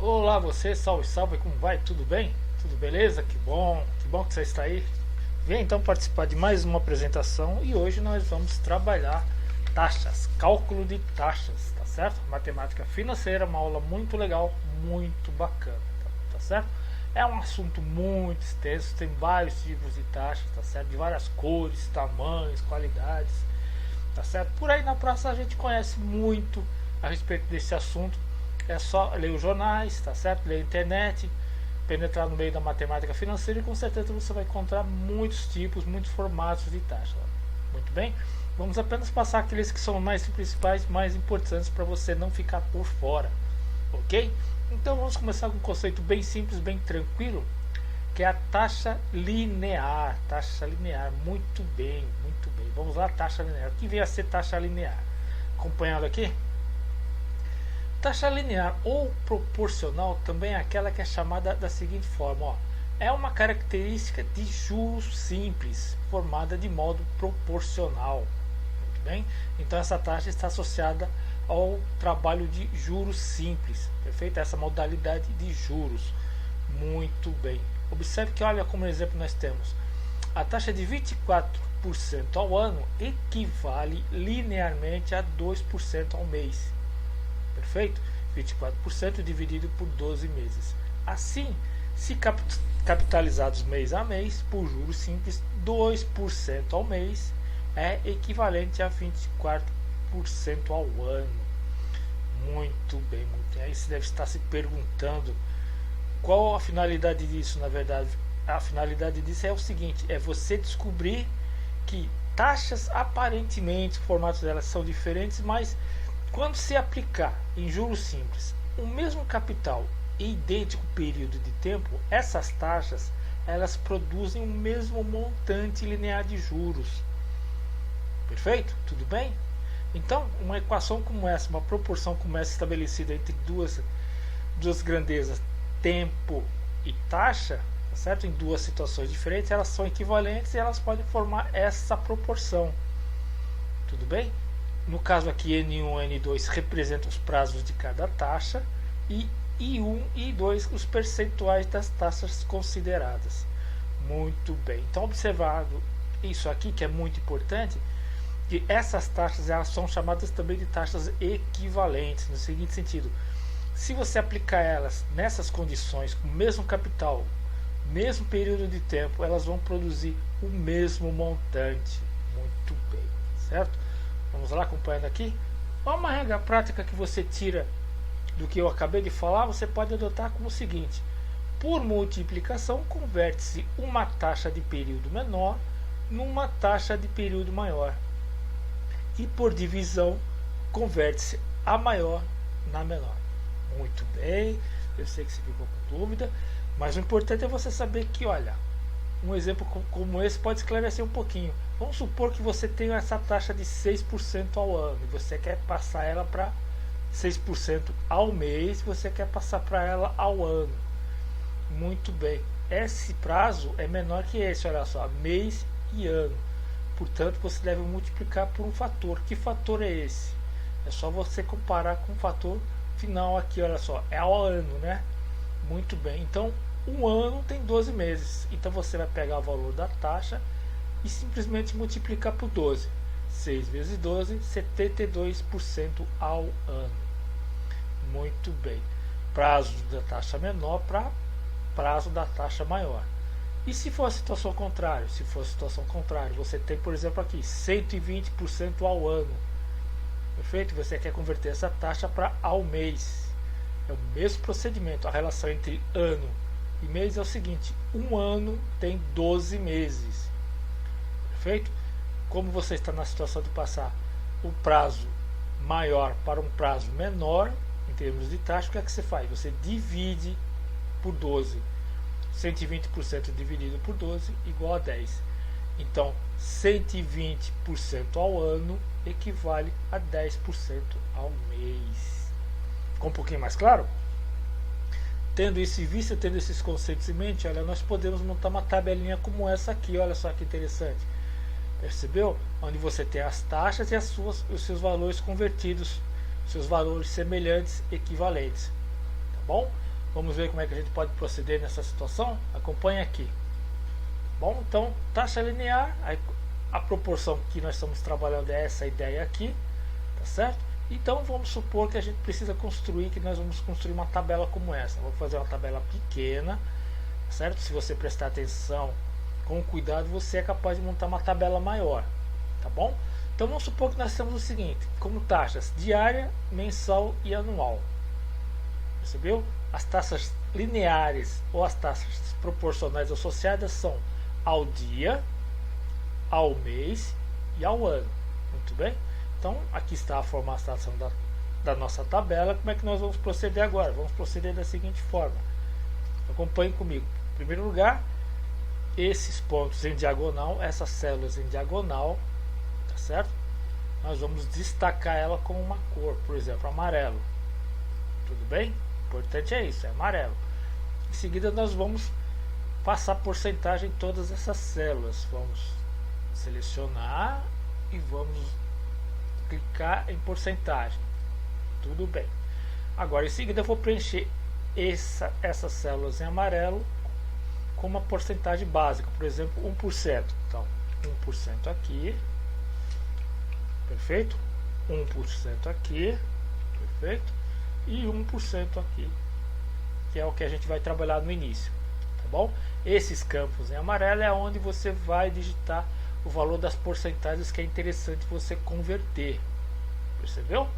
Olá você, salve, salve, como vai? Tudo bem? Tudo beleza? Que bom que você está aí. Vem então participar de mais uma apresentação e hoje nós vamos trabalhar taxas, cálculo de taxas, tá certo? Matemática financeira, uma aula muito legal, muito bacana, tá certo? É um assunto muito extenso, tem vários tipos de taxas, tá certo? De várias cores, tamanhos, qualidades, tá certo? Por aí na praça a gente conhece muito a respeito desse assunto. É só ler os jornais, tá certo? Ler a internet, penetrar no meio da matemática financeira e com certeza você vai encontrar muitos tipos, muitos formatos de taxa. Muito bem? Vamos apenas passar aqueles que são mais principais, mais importantes para você não ficar por fora, ok? Então vamos começar com um conceito bem simples, bem tranquilo, que é a taxa linear. Taxa linear, muito bem, muito bem. Vamos lá, taxa linear. O que vem a ser taxa linear? Acompanhando aqui? Taxa linear ou proporcional também é aquela que é chamada da seguinte forma, ó, é uma característica de juros simples, formada de modo proporcional. Muito bem? Então essa taxa está associada ao trabalho de juros simples, perfeito? Essa modalidade de juros. Muito bem. Observe que, olha como exemplo nós temos. A taxa de 24% ao ano equivale linearmente a 2% ao mês. Perfeito? 24% dividido por 12 meses. Assim, se capitalizados mês a mês por juros simples, 2% ao mês é equivalente a 24% ao ano. Muito bem, muito bem. Aí você deve estar se perguntando qual a finalidade disso, na verdade. A finalidade disso é o seguinte, é você descobrir que taxas aparentemente, o formato delas são diferentes, mas quando se aplicar em juros simples o mesmo capital e idêntico período de tempo, essas taxas elas produzem o mesmo montante linear de juros. Perfeito? Tudo bem? Então, uma equação como essa, uma proporção como essa estabelecida entre duas grandezas, tempo e taxa, tá certo? Em duas situações diferentes, elas são equivalentes e elas podem formar essa proporção. Tudo bem? No caso aqui, N1 e N2 representam os prazos de cada taxa e I1 e I2 os percentuais das taxas consideradas. Muito bem. Então, observado isso aqui, que é muito importante, que essas taxas elas são chamadas também de taxas equivalentes, no seguinte sentido. Se você aplicar elas nessas condições, com o mesmo capital, mesmo período de tempo, elas vão produzir o mesmo montante. Muito bem, certo? Vamos lá, acompanhando aqui. Uma regra prática que você tira do que eu acabei de falar, você pode adotar como o seguinte: por multiplicação, converte-se uma taxa de período menor numa taxa de período maior. E por divisão, converte-se a maior na menor. Muito bem, eu sei que você ficou com dúvida, mas o importante é você saber que, olha, um exemplo como esse pode esclarecer um pouquinho. Vamos supor que você tem essa taxa de 6% ao ano e você quer passar ela para 6% ao mês, você quer passar para ela ao ano. Muito bem. Esse prazo é menor que esse, olha só, mês e ano. Portanto, você deve multiplicar por um fator. Que fator é esse? É só você comparar com o fator final aqui, olha só, é ao ano, né? Muito bem. Então, um ano tem 12 meses. Então, você vai pegar o valor da taxa e simplesmente multiplicar por 12. 6 vezes 12, 72% ao ano. Muito bem. Prazo da taxa menor para prazo da taxa maior. E se for a situação contrária? Se for a situação contrária, você tem, por exemplo, aqui 120% ao ano. Perfeito? Você quer converter essa taxa para ao mês. É o mesmo procedimento. A relação entre ano e mês é o seguinte: um ano tem 12 meses. Perfeito? Como você está na situação de passar o prazo maior para um prazo menor, em termos de taxa, o que é que você faz? Você divide por 12. 120% dividido por 12 igual a 10. Então, 120% ao ano equivale a 10% ao mês. Ficou um pouquinho mais claro? Tendo isso em vista, tendo esses conceitos em mente, olha, nós podemos montar uma tabelinha como essa aqui, olha só que interessante. Percebeu? Onde você tem as taxas e os seus valores convertidos, seus valores semelhantes, equivalentes. Tá bom? Vamos ver como é que a gente pode proceder nessa situação? Acompanhe aqui. Bom, então, taxa linear, a proporção que nós estamos trabalhando é essa ideia aqui, tá certo? Então, vamos supor que a gente precisa construir, que nós vamos construir uma tabela como essa. Vou fazer uma tabela pequena, tá certo? Se você prestar atenção com cuidado, você é capaz de montar uma tabela maior, tá bom? Então, vamos supor que nós temos o seguinte, como taxas diária, mensal e anual. Percebeu? As taxas lineares ou as taxas proporcionais associadas são ao dia, ao mês e ao ano. Muito bem? Então, aqui está a formatação da nossa tabela. Como é que nós vamos proceder agora? Vamos proceder da seguinte forma. Acompanhe comigo. Em primeiro lugar, esses pontos em diagonal, essas células em diagonal, tá certo? Nós vamos destacar ela com uma cor, por exemplo, amarelo. Tudo bem? O importante é isso, é amarelo. Em seguida, nós vamos passar porcentagem em todas essas células. Vamos selecionar e vamos clicar em porcentagem. Tudo bem. Agora, em seguida, eu vou preencher essas células em amarelo com uma porcentagem básica, por exemplo, 1%. Então, 1% aqui. Perfeito? 1% aqui. Perfeito? E 1% aqui, que é o que a gente vai trabalhar no início, tá bom? Esses campos em amarelo é onde você vai digitar o valor das porcentagens que é interessante você converter, percebeu?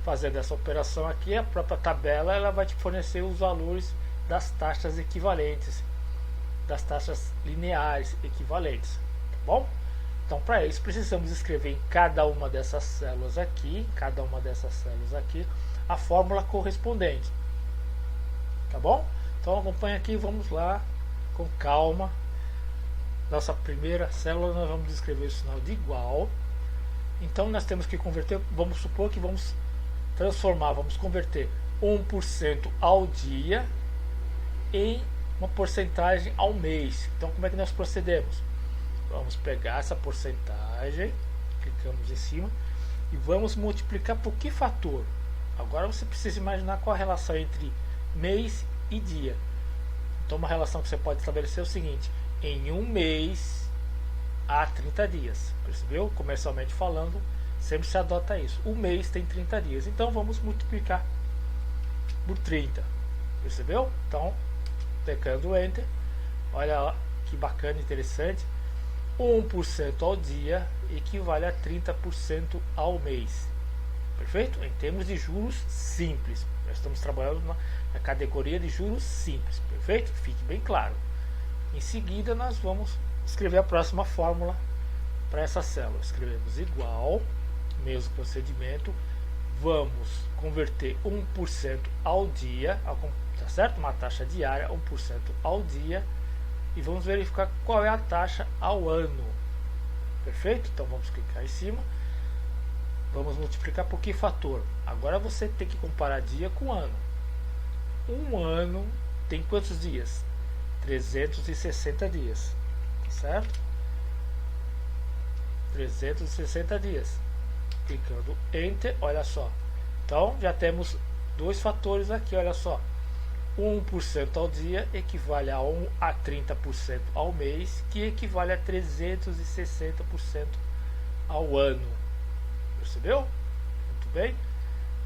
Fazendo essa operação aqui, a própria tabela ela vai te fornecer os valores das taxas equivalentes, das taxas lineares equivalentes, tá bom? Então, para isso, precisamos escrever em cada uma dessas células aqui, a fórmula correspondente, tá bom? Então acompanha aqui, vamos lá com calma. Nossa primeira célula nós vamos escrever o sinal de igual. Então nós temos que converter, vamos supor que vamos converter 1% ao dia em uma porcentagem ao mês. Então como é que nós procedemos? Vamos pegar essa porcentagem, clicamos em cima e vamos multiplicar por que fator? Agora você precisa imaginar qual a relação entre mês e dia. Então uma relação que você pode estabelecer é o seguinte: em um mês há 30 dias. Percebeu? Comercialmente falando, sempre se adota isso. O mês tem 30 dias. Então vamos multiplicar por 30. Percebeu? Então, teclando Enter. Olha lá, que bacana, interessante. 1% ao dia equivale a 30% ao mês. Perfeito? Em termos de juros simples. Nós estamos trabalhando na categoria de juros simples. Perfeito? Fique bem claro. Em seguida, nós vamos escrever a próxima fórmula para essa célula. Escrevemos igual, mesmo procedimento. Vamos converter 1% ao dia, tá certo? Uma taxa diária, 1% ao dia. E vamos verificar qual é a taxa ao ano. Perfeito? Então vamos clicar em cima. Vamos multiplicar por que fator? Agora você tem que comparar dia com ano. Um ano tem quantos dias? 360 dias. Certo? 360 dias. Clicando Enter, olha só. Então já temos dois fatores aqui, olha só. 1% ao dia equivale a 30% ao mês, que equivale a 360% ao ano. Percebeu? Muito bem.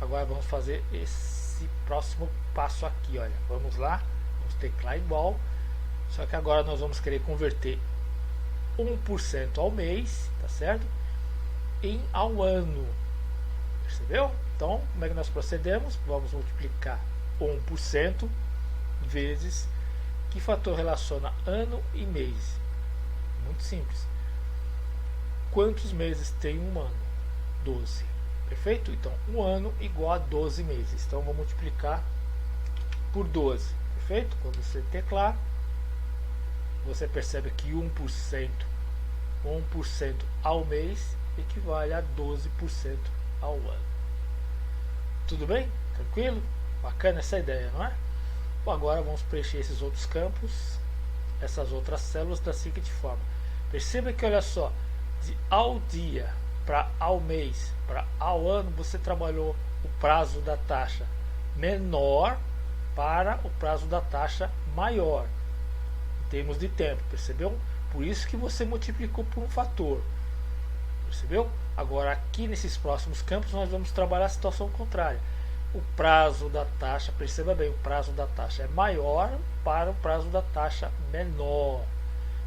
Agora vamos fazer esse próximo passo aqui, olha. Vamos lá, vamos teclar igual. Só que agora nós vamos querer converter 1% ao mês, tá certo? Ao ano. Percebeu? Então, como é que nós procedemos? Vamos multiplicar 1% vezes que fator relaciona ano e mês? Muito simples. Quantos meses tem um ano? 12. Perfeito? Então, um ano igual a 12 meses. Então, vou multiplicar por 12. Perfeito? Quando você teclar, você percebe que 1% ao mês equivale a 12% ao ano. Tudo bem? Tranquilo? Bacana essa ideia, não é? Bom, agora vamos preencher esses outros campos, essas outras células da seguinte forma. Perceba que, olha só, de ao dia para ao mês, para ao ano, você trabalhou o prazo da taxa menor para o prazo da taxa maior, em termos de tempo, percebeu? Por isso que você multiplicou por um fator, percebeu? Agora aqui nesses próximos campos nós vamos trabalhar a situação contrária. O prazo da taxa, perceba bem, o prazo da taxa é maior para o prazo da taxa menor.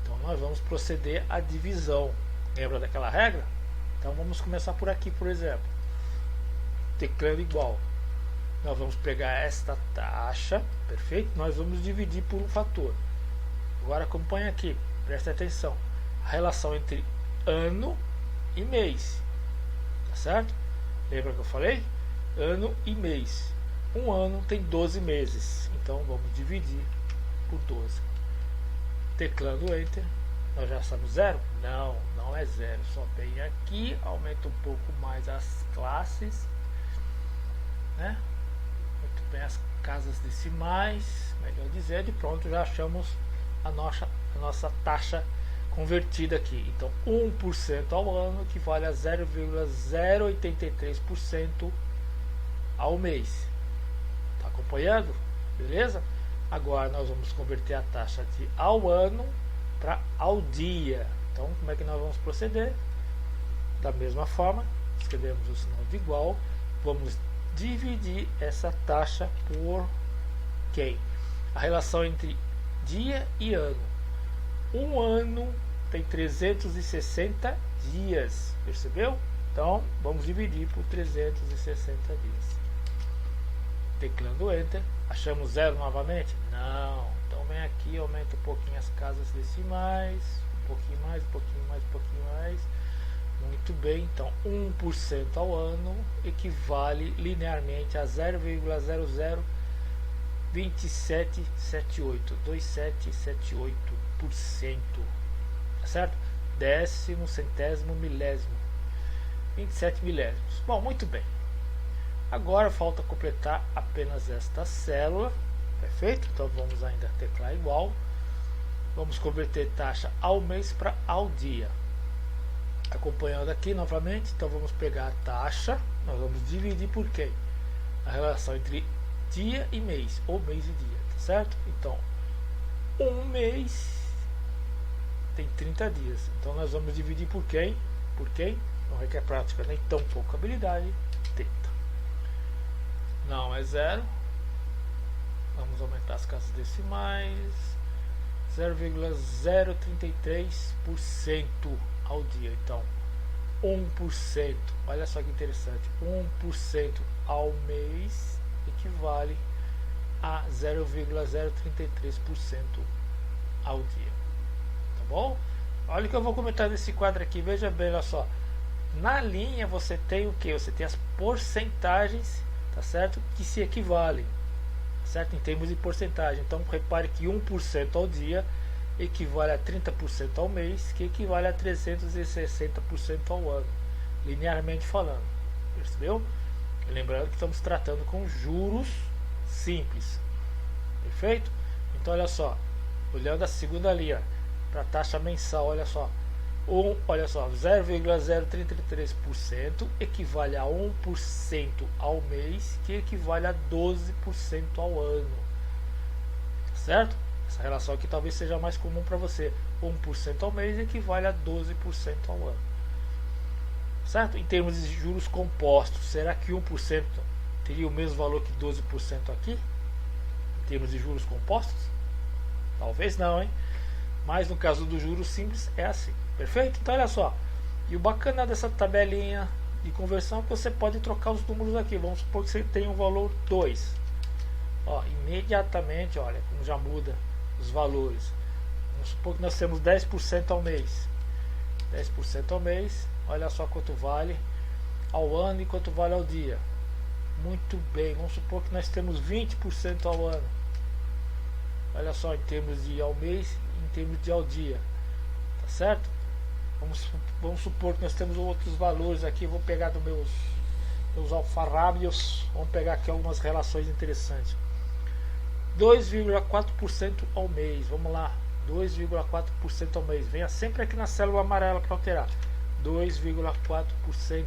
Então nós vamos proceder à divisão. Lembra daquela regra? Então vamos começar por aqui, por exemplo. Teclando igual. Nós vamos pegar esta taxa, perfeito? Nós vamos dividir por um fator. Agora acompanha aqui, preste atenção. A relação entre ano e mês. Tá certo? Lembra que eu falei? Ano e mês. Um ano tem 12 meses. Então vamos dividir por 12. Teclando Enter. Nós já estamos zero? Não, não é zero. Só vem aqui, aumenta um pouco mais as classes, né? Muito bem, as casas decimais, melhor dizendo, e pronto, já achamos a nossa taxa convertida aqui. Então 1% ao ano equivale a 0,083% ao mês. Tá acompanhando? Beleza? Agora nós vamos converter a taxa de ao ano para ao dia. Então como é que nós vamos proceder? Da mesma forma, escrevemos o sinal de igual, vamos dividir essa taxa por quem? A relação entre dia e ano. Um ano tem 360 dias, percebeu? Então vamos dividir por 360 dias. Teclando Enter, achamos zero novamente? Não. Então vem aqui, aumenta um pouquinho as casas decimais, um pouquinho mais, um pouquinho mais, um pouquinho mais. Muito bem, então 1% ao ano equivale linearmente a 0,002778, tá certo? Décimo, centésimo, milésimo, 27 milésimos. Bom, muito bem. Agora falta completar apenas esta célula, perfeito? Então vamos ainda teclar igual. Vamos converter taxa ao mês para ao dia. Acompanhando aqui novamente, então vamos pegar a taxa, nós vamos dividir por quem? A relação entre dia e mês, ou mês e dia, tá certo? Então, um mês tem 30 dias, então nós vamos dividir por quem? Por quem? Não requer prática nem tão pouca habilidade, 30. Não é zero. Vamos aumentar as casas decimais. 0,033% ao dia. Então 1%, olha só que interessante, 1% ao mês equivale a 0,033% ao dia. Tá bom? Olha o que eu vou comentar nesse quadro aqui, veja bem, olha só. Na linha você tem o que? Você tem as porcentagens, tá certo? Que se equivalem, certo? Em termos de porcentagem. Então repare que 1% ao dia equivale a 30% ao mês, que equivale a 360% ao ano, linearmente falando, percebeu? Lembrando que estamos tratando com juros simples, perfeito? Então olha só, olhando a segunda linha para a taxa mensal, olha só, 0,033% equivale a 1% ao mês, que equivale a 12% ao ano, certo? Essa relação aqui talvez seja mais comum para você. 1% ao mês equivale a 12% ao ano, certo? Em termos de juros compostos, será que 1% teria o mesmo valor que 12% aqui? Em termos de juros compostos? Talvez não, hein? Mas no caso do juros simples é assim, perfeito? Então olha só, e o bacana dessa tabelinha de conversão é que você pode trocar os números aqui. Vamos supor que você tem um valor 2, ó, imediatamente, olha como já muda os valores. Vamos supor que nós temos 10% ao mês, 10% ao mês, olha só quanto vale ao ano e quanto vale ao dia. Muito bem, vamos supor que nós temos 20% ao ano, olha só, em termos de ao mês, em termos de ao dia, tá certo? Vamos supor que nós temos outros valores aqui. Vou pegar dos meus alfarrábios, vamos pegar aqui algumas relações interessantes. 2,4% ao mês, vamos lá, 2,4% ao mês, venha sempre aqui na célula amarela para alterar, 2,4%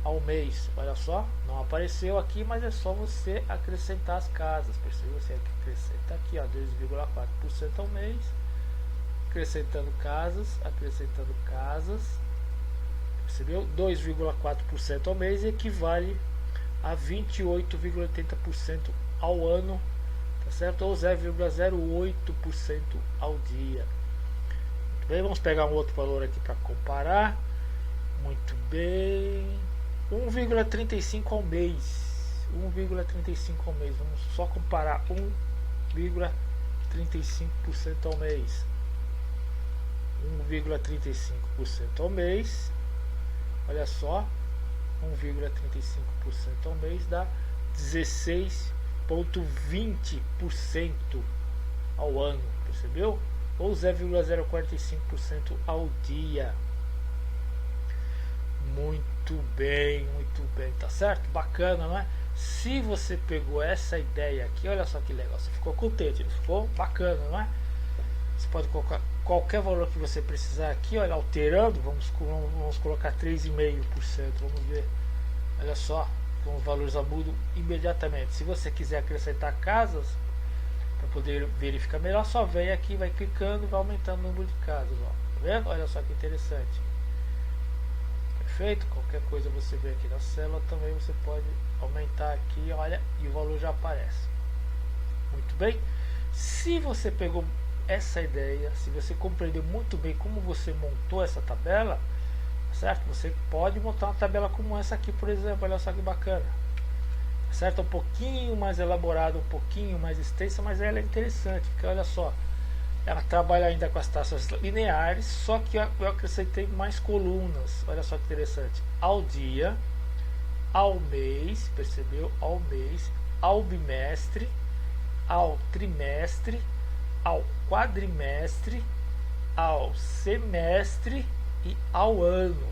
ao mês. Olha só, não apareceu aqui, mas é só você acrescentar as casas. Percebeu? Você acrescenta aqui, ó, 2,4% ao mês, acrescentando casas, percebeu? 2,4% ao mês equivale a 28,80% ao ano, tá certo? Ou 0,08% ao dia. Muito bem, vamos pegar um outro valor aqui para comparar. Muito bem, 1,35 ao mês. 1,35 ao mês. Vamos só comparar 1,35% ao mês. 1,35% ao mês. Olha só, 1,35% ao mês dá 16,20% ao ano, percebeu? Ou 0,045% ao dia. Muito bem, tá certo? Bacana, não é? Se você pegou essa ideia aqui, olha só que legal, você ficou contente, ficou bacana, não é? Você pode colocar qualquer valor que você precisar aqui, olha, alterando, vamos colocar 3,5%, vamos ver, olha só, como os valores mudam imediatamente. Se você quiser acrescentar casas, para poder verificar melhor, só vem aqui, vai clicando e vai aumentando o número de casas, ó. Tá vendo? Olha só que interessante. Perfeito? Qualquer coisa você vê aqui na célula, também você pode aumentar aqui, olha, e o valor já aparece. Muito bem. Se você pegou essa ideia, se você compreendeu muito bem como você montou essa tabela, certo? Você pode montar uma tabela como essa aqui, por exemplo. Olha só que bacana, certo? Um pouquinho mais elaborada, um pouquinho mais extensa, mas ela é interessante, porque olha só, ela trabalha ainda com as taxas lineares, só que eu acrescentei mais colunas. Olha só que interessante, ao dia, ao mês, percebeu? Ao mês, ao bimestre, ao trimestre, ao quadrimestre, ao semestre e ao ano.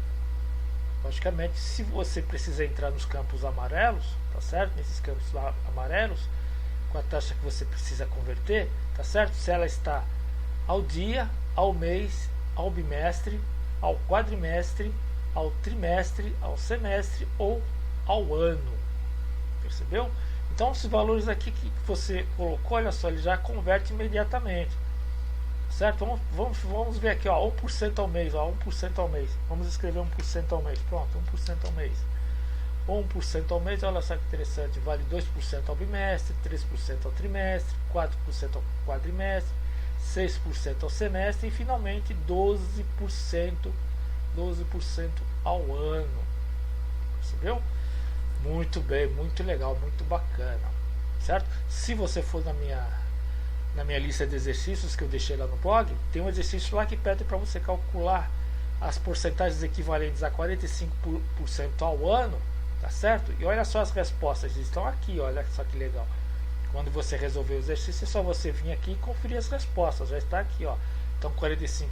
Logicamente, se você precisa entrar nos campos amarelos, tá certo? Nesses campos lá amarelos, com a taxa que você precisa converter, tá certo? Se ela está ao dia, ao mês, ao bimestre, ao quadrimestre, ao trimestre, ao semestre ou ao ano. Percebeu? Então, esses valores aqui que você colocou, olha só, ele já converte imediatamente. Certo? Vamos ver aqui, ó, 1% ao mês, ó, 1% ao mês. Vamos escrever 1% ao mês. Pronto, 1% ao mês. 1% ao mês, olha só que interessante, vale 2% ao bimestre, 3% ao trimestre, 4% ao quadrimestre, 6% ao semestre e finalmente 12% ao ano. Percebeu? Muito bem, muito legal, muito bacana. Certo? Se você for na minha lista de exercícios que eu deixei lá no blog, tem um exercício lá que pede para você calcular as porcentagens equivalentes a 45% ao ano, tá certo? E olha só as respostas, estão aqui, olha só que legal. Quando você resolver o exercício, é só você vir aqui e conferir as respostas, já está aqui, ó. Então 45%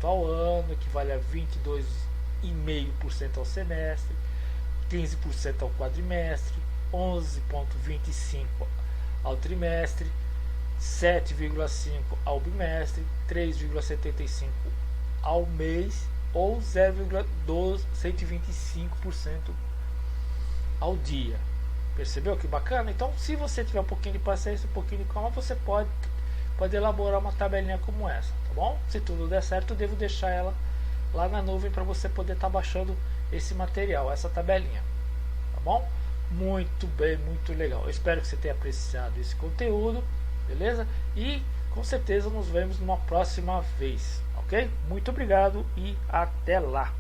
ao ano equivale a 22,5% ao semestre, 15% ao quadrimestre, 11,25% ao trimestre, 7,5% ao bimestre, 3,75% ao mês ou 0,125% ao dia. Percebeu que bacana? Então, se você tiver um pouquinho de paciência, um pouquinho de calma, você pode elaborar uma tabelinha como essa, tá bom? Se tudo der certo, eu devo deixar ela lá na nuvem para você poder estar baixando esse material, essa tabelinha, tá bom? Muito bem, muito legal. Eu espero que você tenha apreciado esse conteúdo, beleza? E com certeza nos vemos numa próxima vez, ok? Muito obrigado e até lá!